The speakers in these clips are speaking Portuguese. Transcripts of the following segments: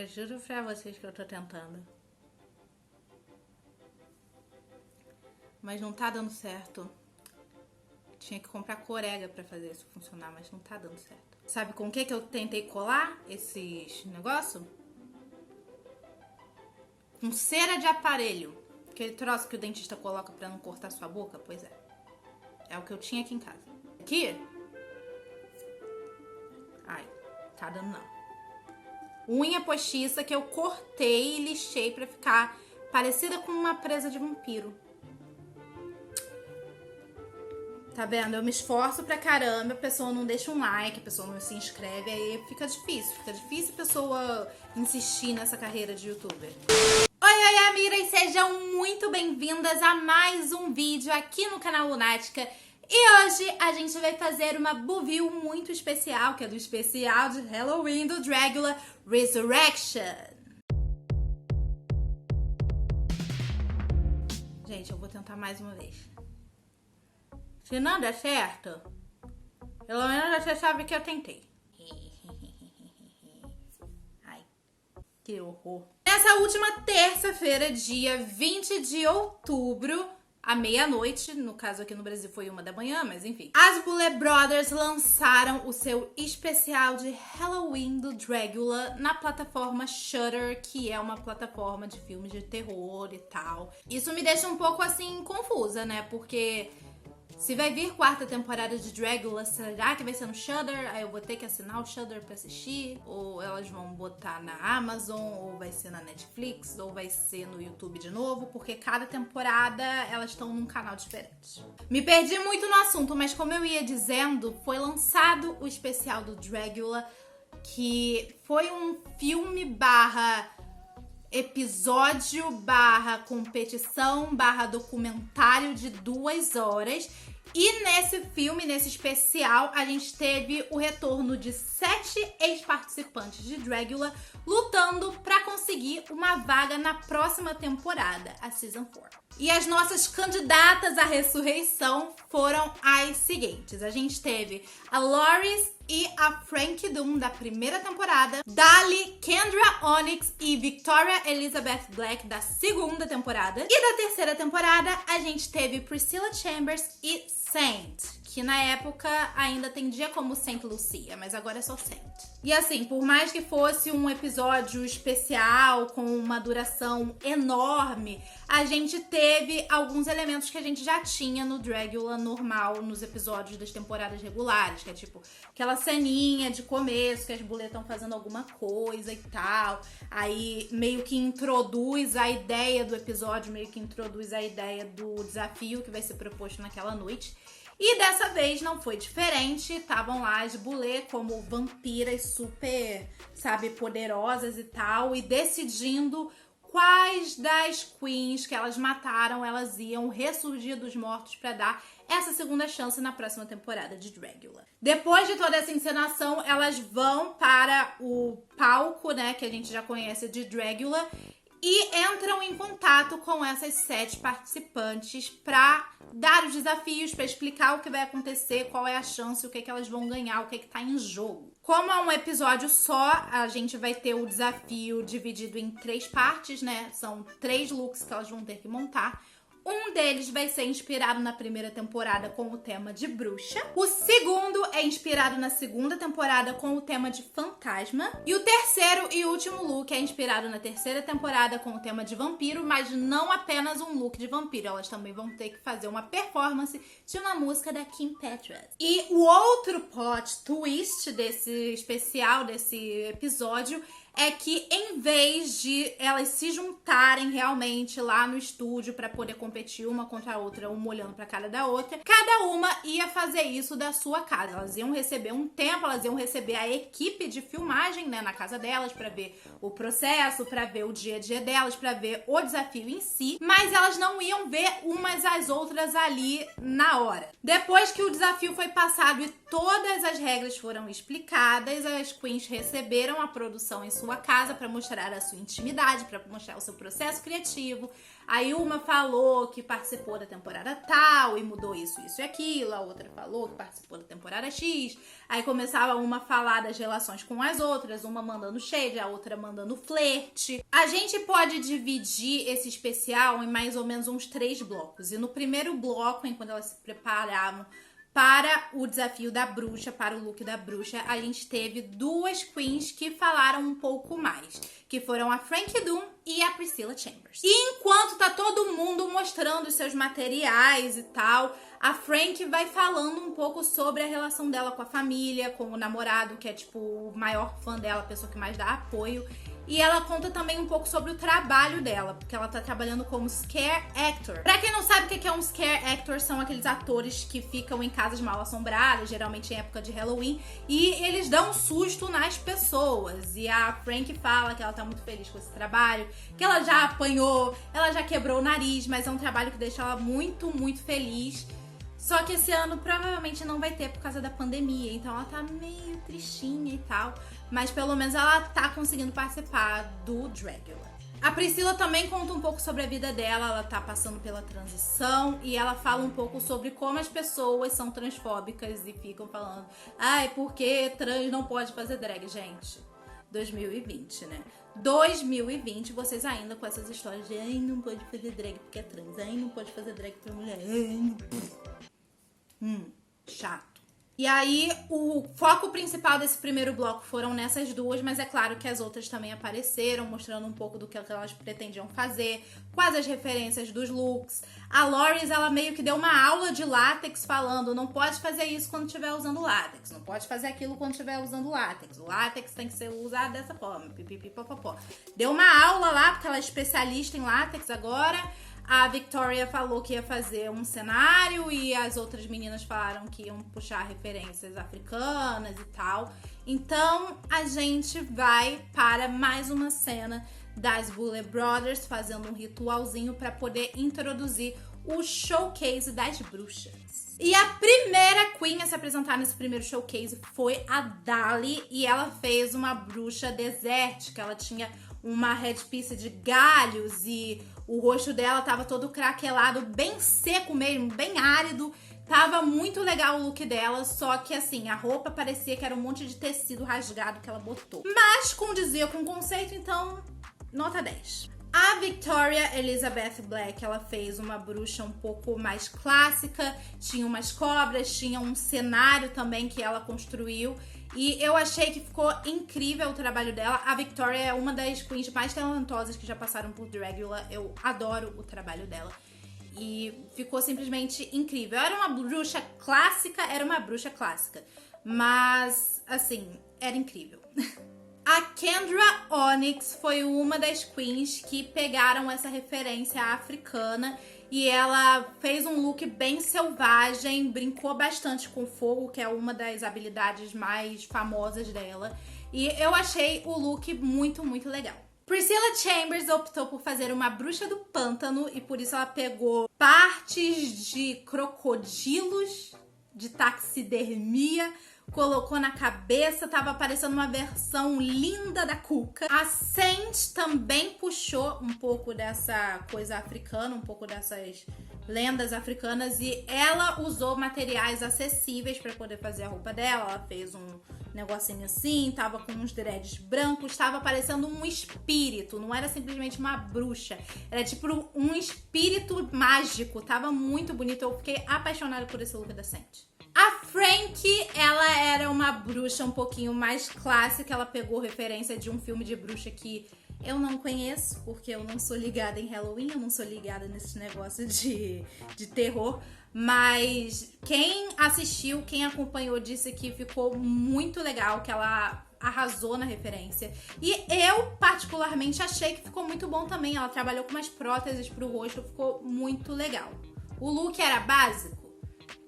Eu juro pra vocês que eu tô tentando. Mas não tá dando certo. Tinha que comprar corega pra fazer isso funcionar, mas não tá dando certo. Sabe com o que eu tentei colar esses negócios? Com cera de aparelho. Aquele troço que o dentista coloca pra não cortar sua boca? Pois é. É o que eu tinha aqui em casa. Aqui? Ai, tá dando não. Unha postiça que eu cortei e lixei pra ficar parecida com uma presa de vampiro. Tá vendo? Eu me esforço pra caramba, a pessoa não deixa um like, a pessoa não se inscreve, aí fica difícil a pessoa insistir nessa carreira de youtuber. Oi, amigas, sejam muito bem-vindas a mais um vídeo aqui no canal Lunática. E hoje a gente vai fazer uma review muito especial, que é do especial de Halloween do Dragula Resurrection. Gente, eu vou tentar mais uma vez. Se não der certo, pelo menos você sabe que eu tentei. Ai, que horror. Nessa última terça-feira, dia 20 de outubro, à meia-noite, no caso aqui no Brasil foi 1 da manhã, mas enfim. As Boulet Brothers lançaram o seu especial de Halloween do Dragula na plataforma Shudder, que é uma plataforma de filmes de terror e tal. Isso me deixa um pouco assim confusa, né? Porque se vai vir 4ª temporada de Dragula, será que vai ser no Shudder? Aí eu vou ter que assinar o Shudder pra assistir? Ou elas vão botar na Amazon? Ou vai ser na Netflix? Ou vai ser no YouTube de novo? Porque cada temporada elas estão num canal diferente. Me perdi muito no assunto, mas como eu ia dizendo, foi lançado o especial do Dragula, que foi um filme episódio / competição / documentário de 2 horas. E nesse filme, nesse especial, a gente teve o retorno de 7 ex-participantes de Dragula lutando pra conseguir uma vaga na próxima temporada, a Season 4. E as nossas candidatas à ressurreição foram as seguintes. A gente teve a Loris e a Frankie Doom da primeira temporada, Dali, Kendra Onyx e Victoria Elizabeth Black da segunda temporada. E da terceira temporada, a gente teve Priscilla Chambers e Saint, que na época ainda atendia como Saint Lucia, mas agora é só Saint. E assim, por mais que fosse um episódio especial com uma duração enorme, a gente teve alguns elementos que a gente já tinha no Dragula normal, nos episódios das temporadas regulares, que é tipo aquela ceninha de começo que as Boulet estão fazendo alguma coisa e tal. Aí meio que introduz a ideia do episódio, meio que introduz a ideia do desafio que vai ser proposto naquela noite. E dessa vez não foi diferente, estavam lá as Boulet como vampiras super, sabe, poderosas e tal, e decidindo quais das queens que elas mataram elas iam ressurgir dos mortos pra dar essa segunda chance na próxima temporada de Dragula. Depois de toda essa encenação, elas vão para o palco, né, que a gente já conhece de Dragula, e entram em contato com essas 7 participantes para dar os desafios, para explicar o que vai acontecer, qual é a chance, o que elas vão ganhar, o que tá em jogo. Como é um episódio só, a gente vai ter o desafio dividido em 3 partes, né? São 3 looks que elas vão ter que montar. Um deles vai ser inspirado na primeira temporada com o tema de bruxa. O segundo é inspirado na segunda temporada com o tema de fantasma. E o terceiro e último look é inspirado na terceira temporada com o tema de vampiro, mas não apenas um look de vampiro. Elas também vão ter que fazer uma performance de uma música da Kim Petras. E o outro plot twist desse especial, desse episódio, é que em vez de elas se juntarem realmente lá no estúdio pra poder competir uma contra a outra, uma olhando pra cara da outra, cada uma ia fazer isso da sua casa. Elas iam receber um tempo, elas iam receber a equipe de filmagem, né, na casa delas, pra ver o processo, pra ver o dia a dia delas, pra ver o desafio em si, mas elas não iam ver umas às outras ali na hora. Depois que o desafio foi passado e todas as regras foram explicadas, as queens receberam a produção em sua casa pra mostrar a sua intimidade, pra mostrar o seu processo criativo. Aí uma falou que participou da temporada tal e mudou isso e aquilo. A outra falou que participou da temporada X. Aí começava uma a falar das relações com as outras, uma mandando shade, a outra mandando flerte. A gente pode dividir esse especial em mais ou menos uns 3 blocos. E no primeiro bloco, enquanto elas se preparavam para o desafio da bruxa, para o look da bruxa, a gente teve 2 queens que falaram um pouco mais, que foram a Frankie Doom e a Priscilla Chambers. E enquanto tá todo mundo mostrando os seus materiais e tal, a Frankie vai falando um pouco sobre a relação dela com a família, com o namorado, que é tipo o maior fã dela, a pessoa que mais dá apoio. E ela conta também um pouco sobre o trabalho dela, porque ela tá trabalhando como scare actor. Pra quem não sabe o que é um scare actor, são aqueles atores que ficam em casas mal assombradas, geralmente em época de Halloween, e eles dão um susto nas pessoas. E a Frankie fala que ela tá muito feliz com esse trabalho, que ela já apanhou, ela já quebrou o nariz, mas é um trabalho que deixa ela muito, muito feliz. Só que esse ano provavelmente não vai ter por causa da pandemia, então ela tá meio tristinha e tal. Mas pelo menos ela tá conseguindo participar do Dragula. A Priscilla também conta um pouco sobre a vida dela, ela tá passando pela transição e ela fala um pouco sobre como as pessoas são transfóbicas e ficam falando ai, porque trans não pode fazer drag, gente. 2020, né? 2020, vocês ainda com essas histórias de ai, não pode fazer drag porque é trans, ai, não pode fazer drag pra mulher, ai, não pode. Chato. E aí, o foco principal desse primeiro bloco foram nessas 2, mas é claro que as outras também apareceram, mostrando um pouco do que elas pretendiam fazer, quais as referências dos looks. A Loris, ela meio que deu uma aula de látex falando, não pode fazer isso quando estiver usando látex, não pode fazer aquilo quando estiver usando látex, o látex tem que ser usado dessa forma, pipipipopopó. Deu uma aula lá, porque ela é especialista em látex agora. A Victoria falou que ia fazer um cenário e as outras meninas falaram que iam puxar referências africanas e tal. Então, a gente vai para mais uma cena das Boulet Brothers fazendo um ritualzinho para poder introduzir o showcase das bruxas. E a primeira queen a se apresentar nesse primeiro showcase foi a Dali, e ela fez uma bruxa desértica. Ela tinha uma headpiece de galhos e o rosto dela tava todo craquelado, bem seco mesmo, bem árido. Tava muito legal o look dela, só que assim, a roupa parecia que era um monte de tecido rasgado que ela botou. Mas condizia com o conceito, então, nota 10. A Victoria Elizabeth Black, ela fez uma bruxa um pouco mais clássica, tinha umas cobras, tinha um cenário também que ela construiu. E eu achei que ficou incrível o trabalho dela. A Victoria é uma das queens mais talentosas que já passaram por Dragula. Eu adoro o trabalho dela. E ficou simplesmente incrível. Era uma bruxa clássica, mas, assim, era incrível. A Kendra Onyx foi uma das queens que pegaram essa referência africana e ela fez um look bem selvagem, brincou bastante com fogo, que é uma das habilidades mais famosas dela. E eu achei o look muito, muito legal. Priscilla Chambers optou por fazer uma bruxa do pântano e por isso ela pegou partes de crocodilos, de taxidermia, colocou na cabeça, tava parecendo uma versão linda da Cuca. A Saint também puxou um pouco dessa coisa africana, um pouco dessas lendas africanas, e ela usou materiais acessíveis para poder fazer a roupa dela. Ela fez um negocinho assim, tava com uns dreads brancos, tava parecendo um espírito, não era simplesmente uma bruxa, era tipo um espírito mágico, tava muito bonito, eu fiquei apaixonada por esse look da Saint. A Frankie, ela era uma bruxa um pouquinho mais clássica, ela pegou referência de um filme de bruxa que eu não conheço, porque eu não sou ligada em Halloween, eu não sou ligada nesse negócio de terror, mas quem assistiu, quem acompanhou disse que ficou muito legal, que ela arrasou na referência. E eu, particularmente, achei que ficou muito bom também. Ela trabalhou com umas próteses pro rosto, ficou muito legal. O look era básico?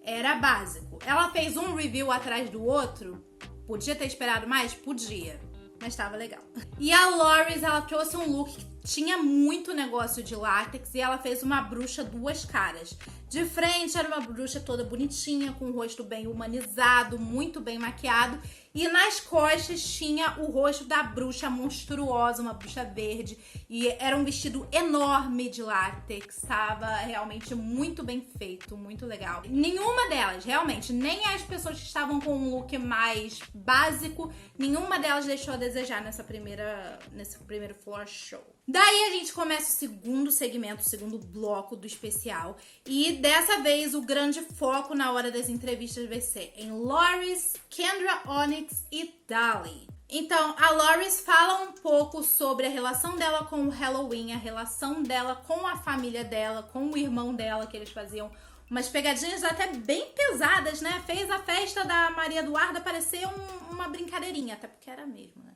Era básico. Ela fez um review atrás do outro? Podia ter esperado mais? Podia. Mas tava legal. E a Loris, ela trouxe um look que tinha muito negócio de látex e ela fez uma bruxa 2 caras. De frente era uma bruxa toda bonitinha, com o rosto bem humanizado, muito bem maquiado. E nas costas tinha o rosto da bruxa monstruosa, uma bruxa verde. E era um vestido enorme de látex, estava realmente muito bem feito, muito legal. Nenhuma delas, realmente, nem as pessoas que estavam com um look mais básico, nenhuma delas deixou a desejar nesse primeiro floor show. Daí a gente começa o segundo segmento, o segundo bloco do especial. E dessa vez o grande foco na hora das entrevistas vai ser em Loris, Kendra Onyx e Dali. Então, a Loris fala um pouco sobre a relação dela com o Halloween, a relação dela com a família dela, com o irmão dela, que eles faziam umas pegadinhas até bem pesadas, né? Fez a festa da Maria Eduarda parecer uma brincadeirinha, até porque era mesmo, né?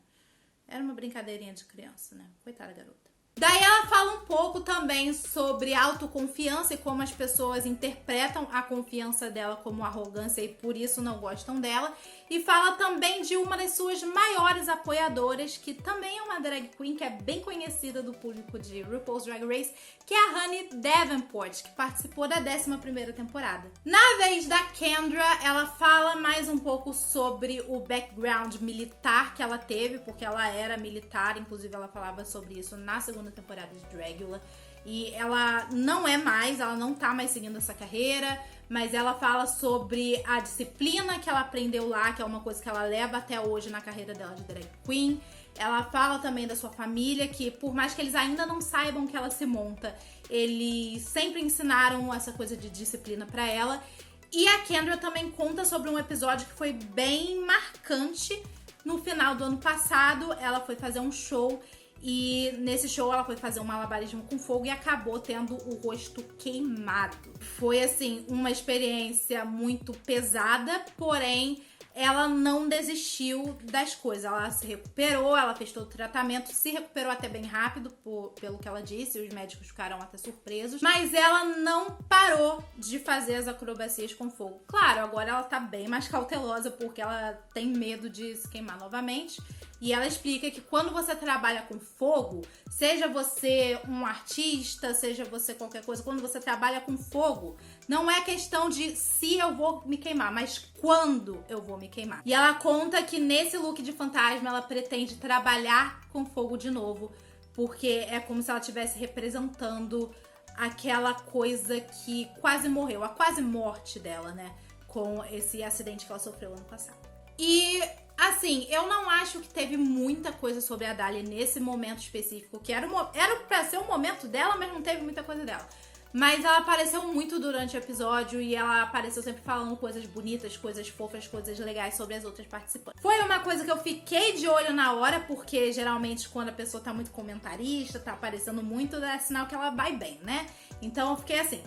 Era uma brincadeirinha de criança, né? Coitada garota. Daí ela fala um pouco também sobre autoconfiança e como as pessoas interpretam a confiança dela como arrogância e por isso não gostam dela. E fala também de uma das suas maiores apoiadoras, que também é uma drag queen, que é bem conhecida do público de RuPaul's Drag Race, que é a Honey Davenport, que participou da 11ª temporada. Na vez da Kendra, ela fala mais um pouco sobre o background militar que ela teve, porque ela era militar, inclusive ela falava sobre isso na 2ª temporada de Dragula. E ela não é mais, ela não tá mais seguindo essa carreira, mas ela fala sobre a disciplina que ela aprendeu lá, que é uma coisa que ela leva até hoje na carreira dela de drag queen. Ela fala também da sua família, que por mais que eles ainda não saibam que ela se monta, eles sempre ensinaram essa coisa de disciplina pra ela. E a Kendra também conta sobre um episódio que foi bem marcante. No final do ano passado, ela foi fazer um show e nesse show ela foi fazer um malabarismo com fogo e acabou tendo o rosto queimado. Foi, assim, uma experiência muito pesada, porém ela não desistiu das coisas. Ela se recuperou, ela fez todo o tratamento, se recuperou até bem rápido, pelo que ela disse, os médicos ficaram até surpresos. Mas ela não parou de fazer as acrobacias com fogo. Claro, agora ela tá bem mais cautelosa porque ela tem medo de se queimar novamente. E ela explica que quando você trabalha com fogo, seja você um artista, seja você qualquer coisa, quando você trabalha com fogo, não é questão de se eu vou me queimar, mas quando eu vou me queimar. E ela conta que nesse look de fantasma ela pretende trabalhar com fogo de novo, porque é como se ela estivesse representando aquela coisa que quase morreu, a quase morte dela, né? Com esse acidente que ela sofreu ano passado. E assim, eu não acho que teve muita coisa sobre a Dali nesse momento específico, que era pra ser o momento dela, mas não teve muita coisa dela. Mas ela apareceu muito durante o episódio e ela apareceu sempre falando coisas bonitas, coisas fofas, coisas legais sobre as outras participantes. Foi uma coisa que eu fiquei de olho na hora, porque geralmente quando a pessoa tá muito comentarista, tá aparecendo muito, é sinal que ela vai bem, né? Então eu fiquei assim,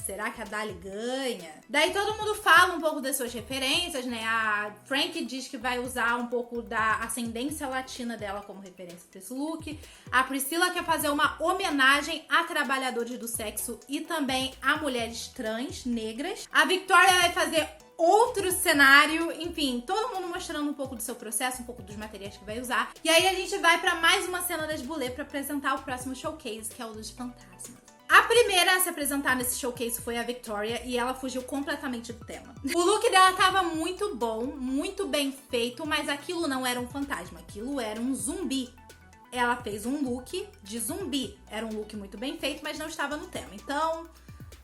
será que a Dali ganha? Daí todo mundo fala um pouco das suas referências, né? A Frank diz que vai usar um pouco da ascendência latina dela como referência para esse look. A Priscilla quer fazer uma homenagem a trabalhadores do sexo e também a mulheres trans, negras. A Victoria vai fazer outro cenário, enfim, todo mundo mostrando um pouco do seu processo, um pouco dos materiais que vai usar. E aí a gente vai para mais uma cena das Boulé para apresentar o próximo showcase, que é o dos fantasmas. A primeira a se apresentar nesse showcase foi a Victoria e ela fugiu completamente do tema. O look dela tava muito bom, muito bem feito, mas aquilo não era um fantasma, aquilo era um zumbi. Ela fez um look de zumbi. Era um look muito bem feito, mas não estava no tema. Então,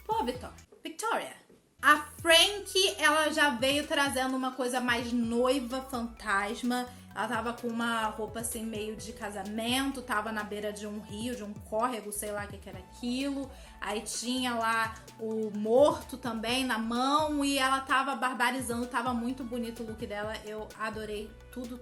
pô, Victoria. A Frank, ela já veio trazendo uma coisa mais noiva fantasma. Ela tava com uma roupa assim meio de casamento, tava na beira de um rio, de um córrego, sei lá o que era aquilo. Aí tinha lá o morto também na mão e ela tava barbarizando, tava muito bonito o look dela. Eu adorei tudo.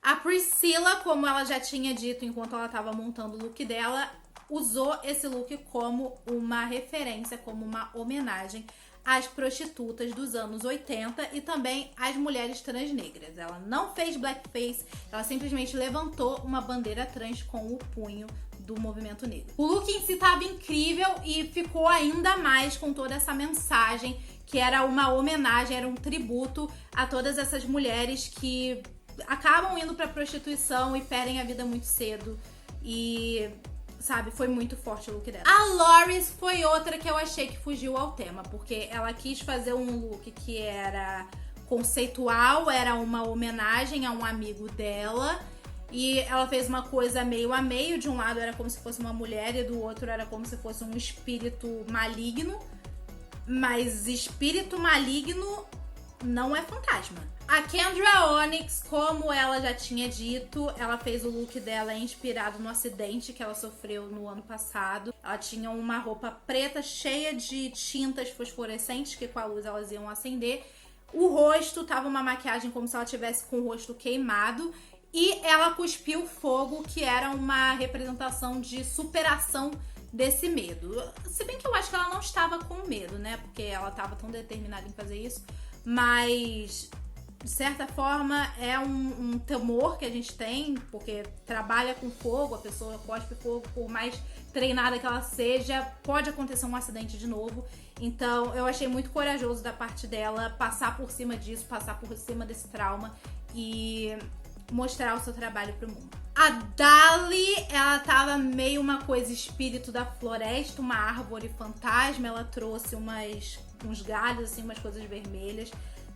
A Priscilla, como ela já tinha dito enquanto ela tava montando o look dela, usou esse look como uma referência, como uma homenagem às prostitutas dos anos 80 e também às mulheres trans negras. Ela não fez blackface, ela simplesmente levantou uma bandeira trans com o punho do movimento negro. O look em si estava incrível e ficou ainda mais com toda essa mensagem, que era uma homenagem, era um tributo a todas essas mulheres que acabam indo pra prostituição e perdem a vida muito cedo. E sabe, foi muito forte o look dela. A Loris foi outra que eu achei que fugiu ao tema, porque ela quis fazer um look que era conceitual, era uma homenagem a um amigo dela. E ela fez uma coisa meio a meio. De um lado era como se fosse uma mulher e do outro era como se fosse um espírito maligno. Mas espírito maligno não é fantasma. A Kendra Onyx, como ela já tinha dito, ela fez o look dela inspirado no acidente que ela sofreu no ano passado. Ela tinha uma roupa preta cheia de tintas fosforescentes que com a luz elas iam acender. O rosto tava uma maquiagem como se ela tivesse com o rosto queimado. E ela cuspiu fogo, que era uma representação de superação desse medo. Se bem que eu acho que ela não estava com medo, né? Porque ela estava tão determinada em fazer isso. Mas, de certa forma, é um temor que a gente tem, porque trabalha com fogo, a pessoa cospe fogo, por mais treinada que ela seja, pode acontecer um acidente de novo. Então, eu achei muito corajoso da parte dela passar por cima disso, passar por cima desse trauma e mostrar o seu trabalho pro mundo. A Dali, ela tava meio uma coisa espírito da floresta, uma árvore fantasma. Ela trouxe uns galhos, assim, umas coisas vermelhas.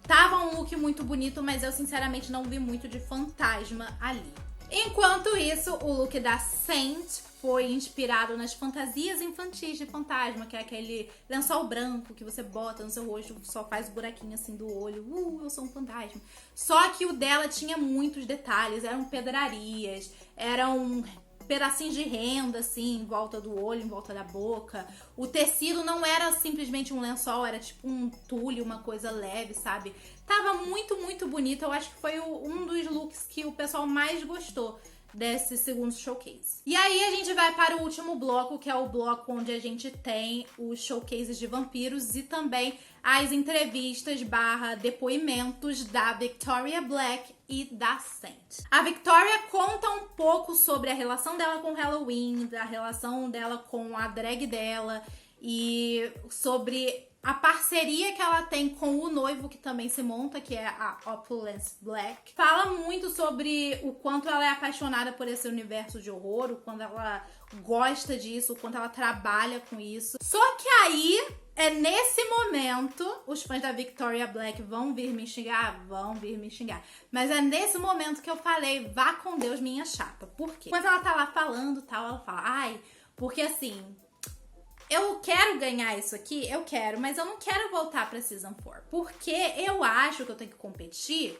Tava um look muito bonito, mas eu sinceramente não vi muito de fantasma ali. Enquanto isso, o look da Saint foi inspirado nas fantasias infantis de fantasma, que é aquele lençol branco que você bota no seu rosto, só faz o buraquinho assim do olho. Eu sou um fantasma. Só que o dela tinha muitos detalhes, eram pedrarias, eram pedacinhos de renda, assim, em volta do olho, em volta da boca. O tecido não era simplesmente um lençol, era tipo um tule, uma coisa leve, sabe? Tava muito, muito bonito. Eu acho que foi um dos looks que o pessoal mais gostou desse segundo showcase. E aí a gente vai para o último bloco, que é o bloco onde a gente tem os showcases de vampiros e também as entrevistas / depoimentos da Victoria Black e da Saint. A Victoria conta um pouco sobre a relação dela com Halloween, da relação dela com a drag dela e sobre a parceria que ela tem com o noivo que também se monta, que é a Opulence Black. Fala muito sobre o quanto ela é apaixonada por esse universo de horror, o quanto ela gosta disso, o quanto ela trabalha com isso. Só que aí, é nesse momento, os fãs da Victoria Black vão vir me xingar? Vão vir me xingar. Mas é nesse momento que eu falei, vá com Deus, minha chata. Por quê? Quando ela tá lá falando tal, ela fala, porque assim, eu quero ganhar isso aqui, eu quero, mas eu não quero voltar pra Season 4. Porque eu acho que eu tenho que competir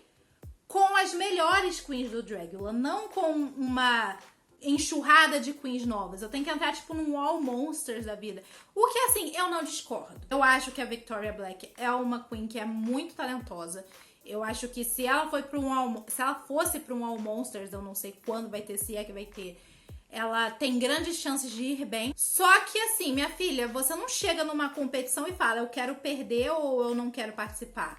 com as melhores queens do Dragula, não com uma enxurrada de queens novas. Eu tenho que entrar, tipo, num All Monsters da vida. O que, assim, eu não discordo. Eu acho que a Victoria Black é uma queen que é muito talentosa. Eu acho que se ela fosse pra um All Monsters, eu não sei quando vai ter, se é que vai ter, ela tem grandes chances de ir bem. Só que assim, minha filha, você não chega numa competição e fala, eu quero perder ou eu não quero participar.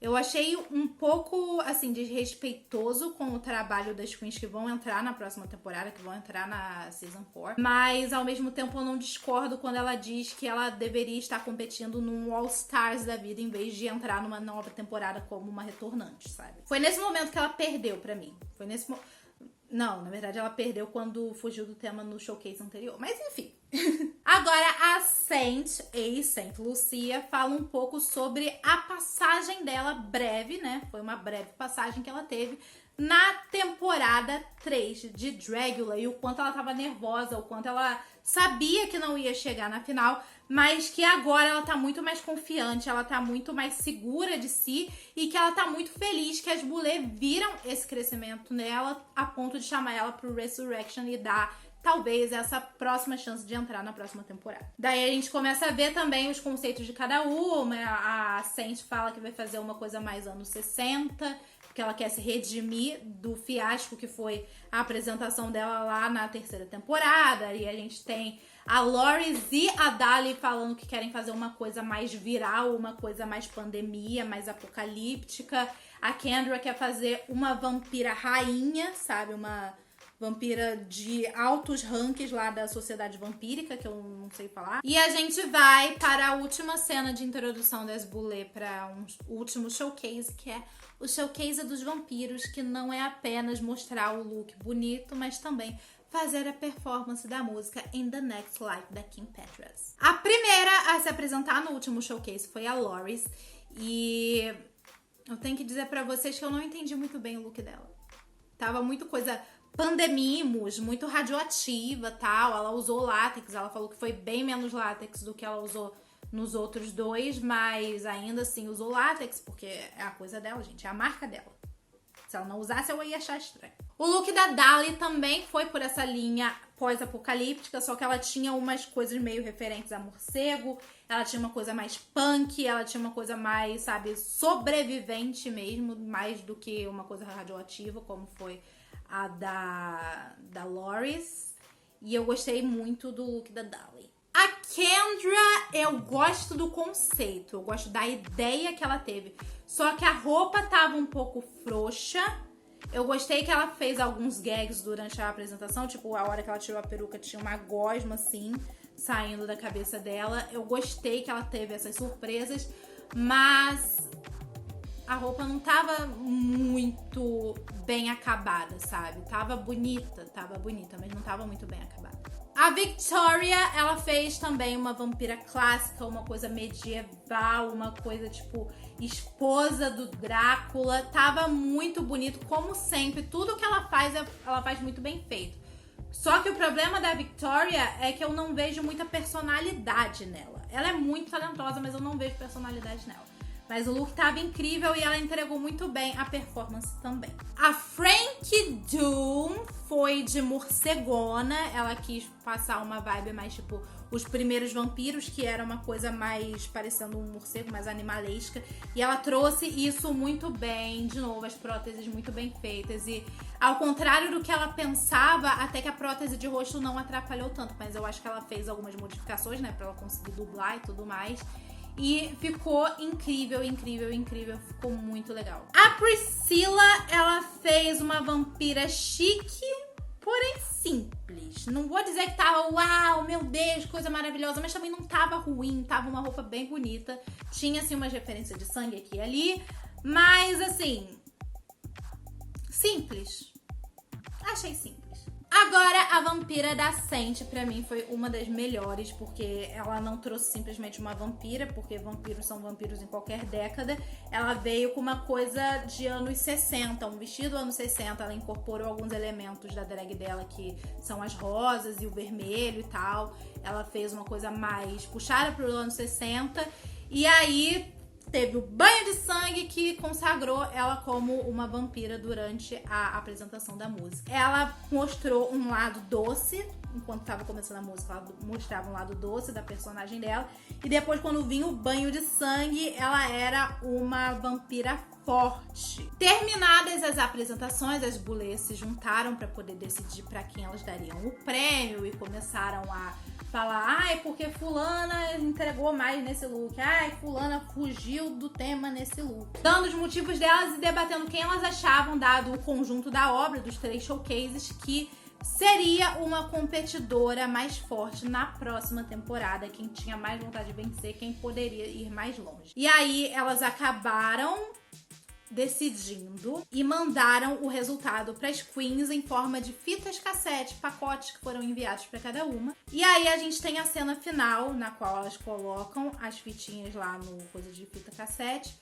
Eu achei um pouco, assim, desrespeitoso com o trabalho das queens que vão entrar na próxima temporada, que vão entrar na Season 4. Mas, ao mesmo tempo, eu não discordo quando ela diz que ela deveria estar competindo num All Stars da vida, em vez de entrar numa nova temporada como uma retornante, sabe? Foi nesse momento que ela perdeu pra mim. Foi nesse momento. Não, na verdade ela perdeu quando fugiu do tema no showcase anterior. Mas enfim. Agora a Saint Lucia fala um pouco sobre a passagem dela breve, né? Foi uma breve passagem que ela teve na temporada 3 de Dragula. E o quanto ela tava nervosa, o quanto ela sabia que não ia chegar na final, mas que agora ela tá muito mais confiante, ela tá muito mais segura de si e que ela tá muito feliz que as Boulet viram esse crescimento nela a ponto de chamar ela pro Resurrection e dar talvez essa próxima chance de entrar na próxima temporada. Daí a gente começa a ver também os conceitos de cada uma. A Saint fala que vai fazer uma coisa mais anos 60, porque ela quer se redimir do fiasco que foi a apresentação dela lá na terceira temporada. E a gente tem a Loris e a Dali falando que querem fazer uma coisa mais viral, uma coisa mais pandemia, mais apocalíptica. A Kendra quer fazer uma vampira rainha, sabe? Uma vampira de altos rankings lá da sociedade vampírica, que eu não sei falar. E a gente vai para a última cena de introdução das Boulet para um último showcase, que é o showcase dos vampiros, que não é apenas mostrar o look bonito, mas também fazer a performance da música In The Next Life, da Kim Petras. A primeira a se apresentar no último showcase foi a Loris, e eu tenho que dizer pra vocês que eu não entendi muito bem o look dela. Tava muito coisa pandemimos, muito radioativa, tal. Ela usou látex, ela falou que foi bem menos látex do que ela usou nos outros dois, mas ainda assim usou látex, porque é a coisa dela, gente, é a marca dela. Se ela não usasse, eu ia achar estranho. O look da Dali também foi por essa linha pós-apocalíptica, só que ela tinha umas coisas meio referentes a morcego, ela tinha uma coisa mais punk, ela tinha uma coisa mais, sabe, sobrevivente mesmo, mais do que uma coisa radioativa, como foi a da Loris. E eu gostei muito do look da Dali. A Kendra, eu gosto do conceito, eu gosto da ideia que ela teve. Só que a roupa tava um pouco frouxa. Eu gostei que ela fez alguns gags durante a apresentação, tipo, a hora que ela tirou a peruca tinha uma gosma, assim, saindo da cabeça dela. Eu gostei que ela teve essas surpresas, mas a roupa não tava muito bem acabada, sabe? Tava bonita, mas não tava muito bem acabada. A Victoria, ela fez também uma vampira clássica, uma coisa medieval, uma coisa tipo esposa do Drácula. Tava muito bonito, como sempre. Tudo que ela faz muito bem feito. Só que o problema da Victoria é que eu não vejo muita personalidade nela. Ela é muito talentosa, mas eu não vejo personalidade nela. Mas o look tava incrível e ela entregou muito bem a performance também. A Frankie Doom foi de morcegona. Ela quis passar uma vibe mais tipo os primeiros vampiros, que era uma coisa mais parecendo um morcego, mais animalesca. E ela trouxe isso muito bem. De novo, as próteses muito bem feitas. E ao contrário do que ela pensava, até que a prótese de rosto não atrapalhou tanto. Mas eu acho que ela fez algumas modificações, né? Pra ela conseguir dublar e tudo mais. E ficou incrível, incrível, incrível. Ficou muito legal. A Priscilla, ela fez uma vampira chique, porém simples. Não vou dizer que tava, uau, meu Deus, coisa maravilhosa, mas também não tava ruim. Tava uma roupa bem bonita. Tinha, assim, umas referências de sangue aqui e ali. Mas, assim, simples. Achei simples. Agora, a vampira da Saint, pra mim, foi uma das melhores, porque ela não trouxe simplesmente uma vampira, porque vampiros são vampiros em qualquer década. Ela veio com uma coisa de anos 60, um vestido anos 60. Ela incorporou alguns elementos da drag dela, que são as rosas e o vermelho e tal. Ela fez uma coisa mais puxada pro anos 60. E aí teve o banho de sangue que consagrou ela como uma vampira durante a apresentação da música. Ela mostrou um lado doce, enquanto estava começando a música, ela mostrava um lado doce da personagem dela. E depois, quando vinha o banho de sangue, ela era uma vampira forte. Terminadas as apresentações, as bulês se juntaram para poder decidir para quem elas dariam o prêmio e começaram a falar, ai, porque fulana entregou mais nesse look, ai, fulana fugiu do tema nesse look. Dando os motivos delas e debatendo quem elas achavam, dado o conjunto da obra, dos 3 showcases, que seria uma competidora mais forte na próxima temporada, quem tinha mais vontade de vencer, quem poderia ir mais longe. E aí elas acabaram decidindo e mandaram o resultado para as queens em forma de fitas cassete, pacotes que foram enviados para cada uma. E aí a gente tem a cena final, na qual elas colocam as fitinhas lá no coisa de fita cassete.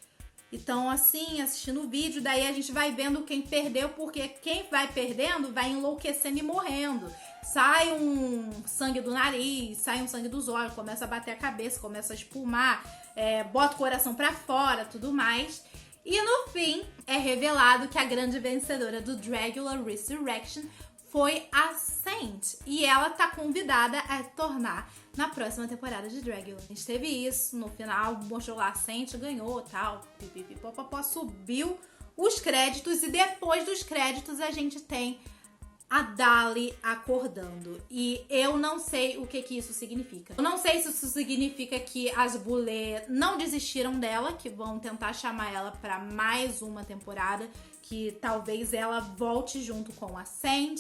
Então, assim, assistindo o vídeo, daí a gente vai vendo quem perdeu, porque quem vai perdendo vai enlouquecendo e morrendo. Sai um sangue do nariz, sai um sangue dos olhos, começa a bater a cabeça, começa a espumar, bota o coração pra fora, tudo mais. E no fim, é revelado que a grande vencedora do Dragula Resurrection foi a Saint. E ela tá convidada a tornar na próxima temporada de Dragula. A gente teve isso, no final mostrou lá a Saint, ganhou, tal, pipipipopopó, subiu os créditos e depois dos créditos a gente tem a Dali acordando. E eu não sei o que isso significa. Eu não sei se isso significa que as bulê não desistiram dela, que vão tentar chamar ela pra mais uma temporada, que talvez ela volte junto com a Saint.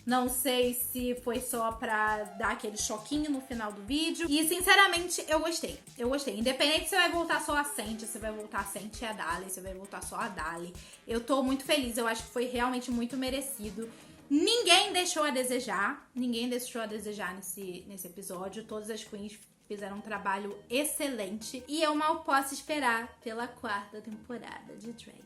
Não sei se foi só pra dar aquele choquinho no final do vídeo. E, sinceramente, eu gostei. Eu gostei. Independente se você vai voltar só a Saint, se vai voltar a Saint e a Dali, se vai voltar só a Dali. Eu tô muito feliz. Eu acho que foi realmente muito merecido. Ninguém deixou a desejar. Ninguém deixou a desejar nesse episódio. Todas as queens Fizeram um trabalho excelente. E eu mal posso esperar pela 4ª temporada de Dragula.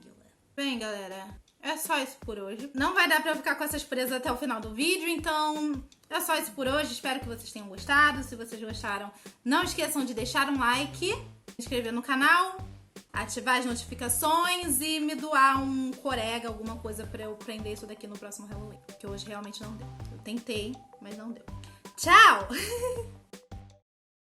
Bem, galera, é só isso por hoje. Não vai dar pra eu ficar com essas presas até o final do vídeo, então é só isso por hoje. Espero que vocês tenham gostado. Se vocês gostaram, não esqueçam de deixar um like, se inscrever no canal, ativar as notificações e me doar um corega, alguma coisa pra eu prender isso daqui no próximo Halloween. Que hoje realmente não deu. Eu tentei, mas não deu. Tchau!